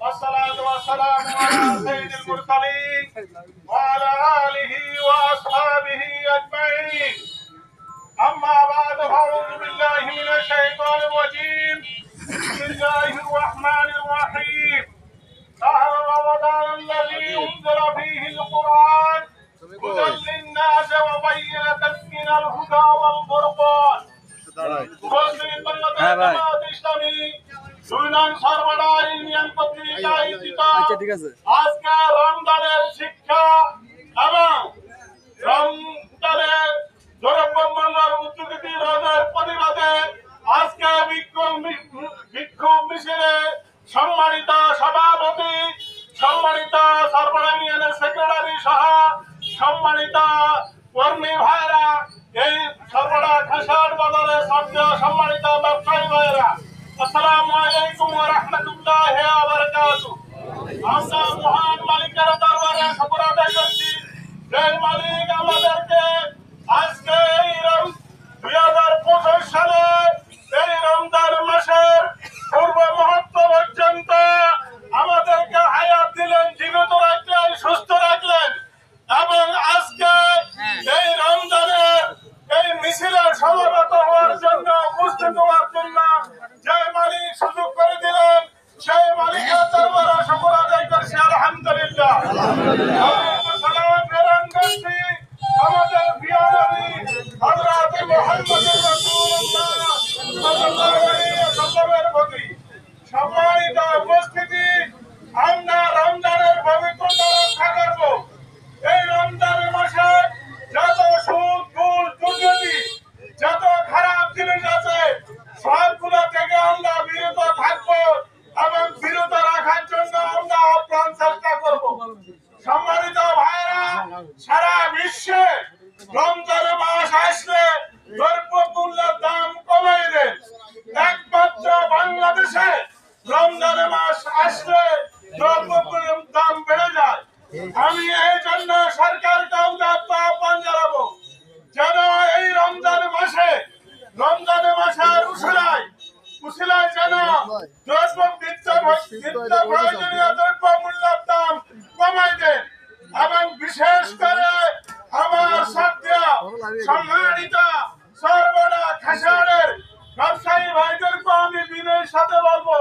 والصلاة والسلام على سيد المرسلين وعلى آله وأصحابه أجمعين. أما بعد فأعوذ بالله من الشيطان الرجيم. بسم الله الرحمن الرحيم. شهر رمضان الذي أنزل فيه القرآن هدى للناس وبينة من الهدى والفرقان. আজকে রমজানের শিক্ষা এবং রমজানের উচ্চগতি রোধের প্রতিবাদে আজকে বিক্ষোভ মিছিলে সম্মানিত সভাপতি, সম্মানিত সরবরাহ ইউনিয়নের সেক্রেটারি সহ সম্মানিত কর্মী ভাইরা, এই সরবরাহ খাসার বাজারে সম্মানিত ব্যবসায়ী ভাইরা, আসসালামু আলাইকুম ওয়া রাহমাতুল্লাহি ওয়া বারাকাতুহু। আমরা মহান মালিকের দরবারে শুকর আদায় করছি যে মালিক আমাদেরকে আজকে এই 2025 সালে এই রমজান মাসের পূর্ব মুহূর্ত পর্যন্ত আমাদেরকে হায়াত দিলেন, জীবিত রাখলেন, সুস্থ রাখলেন এবং আজকে এই রমজানের এই মিছিলে সমবেত হওয়ার জন্য, উপস্থিত হওয়ার জন্য যে মালিক সুযোগ করে দিলেন সেই মালিকের দরবারে শুকর আদায় করছি আলহামদুলিল্লাহ। সালাম প্রেরণ করছি আমাদের প্রিয় নবী হযরত মুহাম্মদুর রাসূলুল্লাহ সাল্লাল্লাহু আলাইহি ওয়াসাল্লামের প্রতি। সম্মানিত উপস্থিতি, আমরা রমজানের পবিত্রতা রক্ষা করব। এই রমজানের মাসে যত সুদ, ঘুষ, দুর্নীতি, যত খারাপ জিনিস আছে সবগুলো থেকে আমরা বিরত থাকবো এবং বিরত রাখার জন্য আমরা আপ্রাণ চেষ্টা করব। সম্মানিত ভাইরা, সারা বিশ্বে রমজান মাস আসলে দ্রব্যমূল্যের দাম কমে দেয়, একমাত্র বাংলাদেশে রমজান মাস আসলে দ্রব্যমূল্যের দাম বেড়ে যায়। আমি এই জন্য সরকারকে আহ্বান জানাবো যেন এই রমজান মাসের উসিলায় যেন প্রয়োজনীয় দ্রব্যমূল্যের দাম কমাই দেন এবং বিশেষ করে আমার সাথে সম্মানিত সর্বদা খাসাড়ের ব্যবসায়ী ভাইদেরকে আমি বিনয়ের সাথে বলবো,